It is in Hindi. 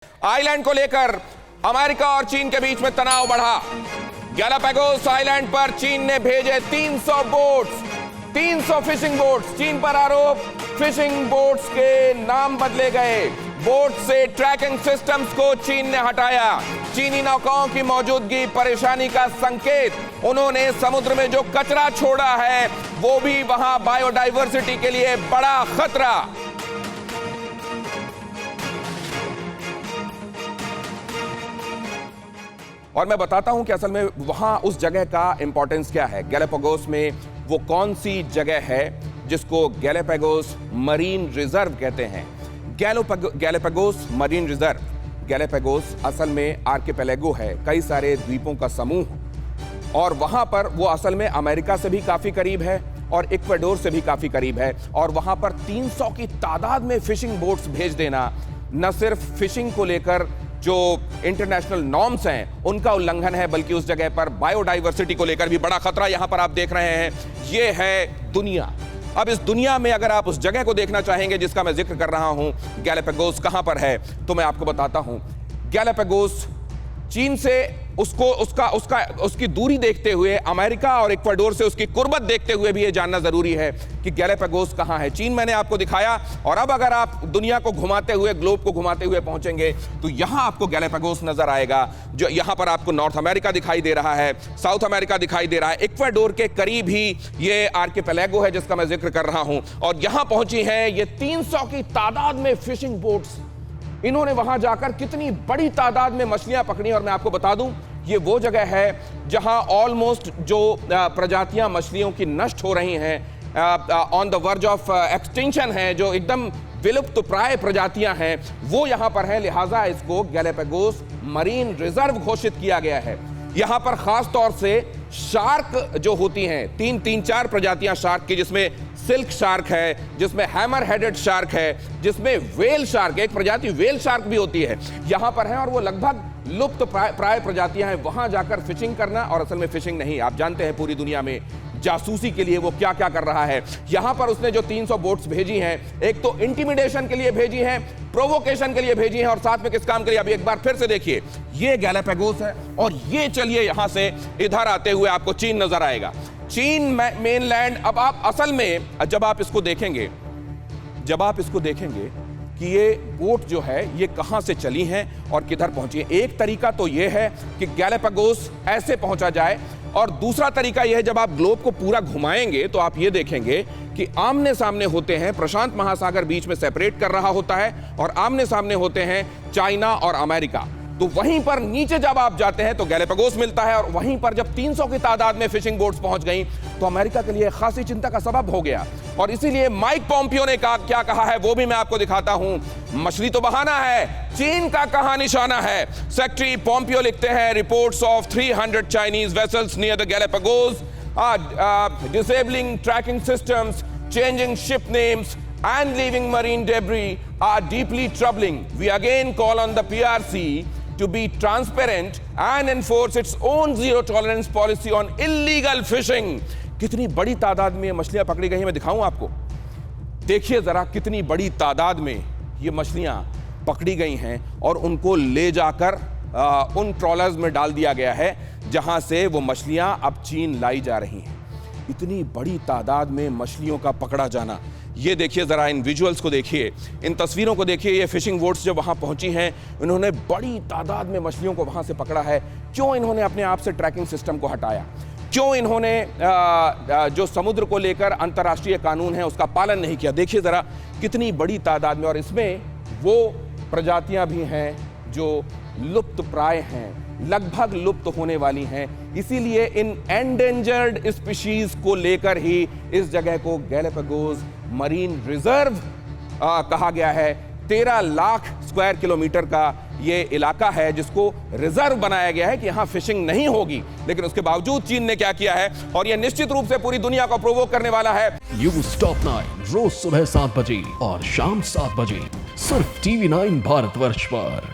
आइलैंड को लेकर अमेरिका और चीन के बीच में तनाव बढ़ा। गैलापागोस आइलैंड पर चीन ने भेजे 300 बोट्स, 300 फिशिंग बोट्स। चीन पर आरोप, फिशिंग बोट्स के नाम बदले गए। बोट से ट्रैकिंग सिस्टम्स को चीन ने हटाया। चीनी नौकाओं की मौजूदगी परेशानी का संकेत। उन्होंने समुद्र में जो कचरा छोड़ा है वो भी वहां बायोडायवर्सिटी के लिए बड़ा खतरा। और मैं बताता हूं कि असल में वहां उस जगह का इंपॉर्टेंस क्या है। गैलापागोस में वो कौन सी जगह है जिसको गैलापागोस मरीन रिजर्व कहते हैं। गैलापागोस मरीन रिजर्व, गैलापागोस असल में आर्किपेलागो है, कई सारे द्वीपों का समूह। और वहां पर वो असल में अमेरिका से भी काफी करीब है और इक्वाडोर से भी काफी करीब है। और वहां पर 300 की तादाद में फिशिंग बोट्स भेज देना न सिर्फ फिशिंग को लेकर जो इंटरनेशनल नॉर्म्स हैं उनका उल्लंघन है, बल्कि उस जगह पर बायोडायवर्सिटी को लेकर भी बड़ा खतरा। यहां पर आप देख रहे हैं, ये है दुनिया। अब इस दुनिया में अगर आप उस जगह को देखना चाहेंगे जिसका मैं जिक्र कर रहा हूं, गैलापागोस कहां पर है, तो मैं आपको बताता हूं। गैलापागोस चीन से उसकी दूरी देखते हुए, अमेरिका और इक्वाडोर से उसकी कुर्बत देखते हुए भी यह जानना जरूरी है कि गैलापागोस कहां है। चीन मैंने आपको दिखाया, और अब अगर आप दुनिया को घुमाते हुए, ग्लोब को घुमाते हुए पहुंचेंगे तो यहां आपको गैलापागोस नजर आएगा। जो यहां पर आपको नॉर्थ अमेरिका दिखाई दे रहा है, साउथ अमेरिका दिखाई दे रहा है, इक्वाडोर के करीब ही ये आर्किपेलागो है जिसका मैं जिक्र कर रहा हूं। और यहां पहुंची हैं ये 300 की तादाद में फिशिंग बोट्स। इन्होंने वहां जाकर कितनी बड़ी तादाद में मछलियां पकड़ी। और मैं आपको बता दूं, ये वो जगह है जहां ऑलमोस्ट जो प्रजातियां मछलियों की नष्ट हो रही हैं, on the verge of extinction है, जो एकदम विलुप्त प्राय प्रजातियां हैं, वो यहां पर है। लिहाजा इसको गैलापागोस मरीन रिजर्व घोषित किया गया है। यहां पर खास तौर से शार्क जो होती हैं, तीन चार प्रजातियां शार्क की, जिसमें सिल्क शार्क है, जिसमें हैमर हेडेड शार्क है, जिसमें वेल शार्क, एक प्रजाति वेल शार्क भी होती है, यहां पर है। और वो लगभग लुप्त प्राय प्रजातियां हैं। वहां जाकर फिशिंग करना, और असल में फिशिंग नहीं, आप जानते हैं पूरी दुनिया में जासूसी के लिए वो क्या क्या कर रहा है। यहां पर उसने जो 300 बोट्स भेजी हैं, एक तो इंटिमिडेशन के लिए भेजी हैं, प्रोवोकेशन के लिए भेजी हैं, और साथ में किस काम के लिए, अभी एक बार फिर से देखिए, ये गैलापागोस है। और ये चलिए यहां से इधर आते हुए आपको चीन नजर आएगा, चीन मेनलैंड। अब आप असल में जब आप इसको देखेंगे कि ये बोट जो है ये कहां से चली हैं और किधर पहुंची है। एक तरीका तो ये है कि गैलापागोस ऐसे पहुंचा जाए, और दूसरा तरीका यह है जब आप ग्लोब को पूरा घुमाएंगे तो आप ये देखेंगे कि आमने सामने होते हैं, प्रशांत महासागर बीच में सेपरेट कर रहा होता है, और आमने सामने होते हैं चाइना और अमेरिका। तो वहीं पर नीचे जब आप जाते हैं तो गैलापागोस मिलता है। और वहीं पर जब 300 की तादाद में फिशिंग बोट्स पहुंच गई तो अमेरिका के लिए खासी चिंता का सबब हो गया। और इसीलिए माइक पॉम्पियो ने क्या कहा है वो भी मैं आपको दिखाता हूं। मछली तो बहाना है, चीन का कहां निशाना है। सेक्रेटरी पॉम्पियो लिखते हैं, reports of 300 Chinese vessels near the Galapagos disabling tracking systems, changing ship names and leaving marine debris are deeply troubling. We again call on the PRC to be transparent and enforce its own zero tolerance policy on illegal fishing. कितनी बड़ी तादाद में मछलियां पकड़ी गई हैं, मैं दिखाऊं आपको। देखिए जरा कितनी बड़ी तादाद में ये मछलियां पकड़ी गई हैं, और उनको ले जाकर उन ट्रॉलर्स में डाल दिया गया है जहां से वो मछलियां अब चीन लाई जा रही हैं। इतनी बड़ी तादाद में मछलियों का पकड़ा जाना, ये देखिए जरा, इन विजुअल्स को देखिए, इन तस्वीरों को देखिए। ये फिशिंग बोट्स जो वहां पहुंची हैं, इन्होंने बड़ी तादाद में मछलियों को वहां से पकड़ा है। क्यों इन्होंने अपने आप से ट्रैकिंग सिस्टम को हटाया? क्यों इन्होंने जो समुद्र को लेकर अंतर्राष्ट्रीय कानून है उसका पालन नहीं किया? देखिए जरा कितनी बड़ी तादाद में। और इसमें वो प्रजातियां भी हैं जो लुप्त प्राय हैं, लगभग लुप्त होने वाली हैं। इसीलिए इन एंडेंजर्ड स्पीशीज को लेकर ही इस जगह को गैलापागोस मरीन रिजर्व कहा गया है। 13 लाख स्क्वायर किलोमीटर का ये इलाका है जिसको रिजर्व बनाया गया है कि यहां फिशिंग नहीं होगी। लेकिन उसके बावजूद चीन ने क्या किया है, और यह निश्चित रूप से पूरी दुनिया को प्रोवोक करने वाला है। न्यूज़ टॉप 9 रोज सुबह 7 बजे और शाम 7 बजे सिर्फ TV9 भारतवर्ष पर।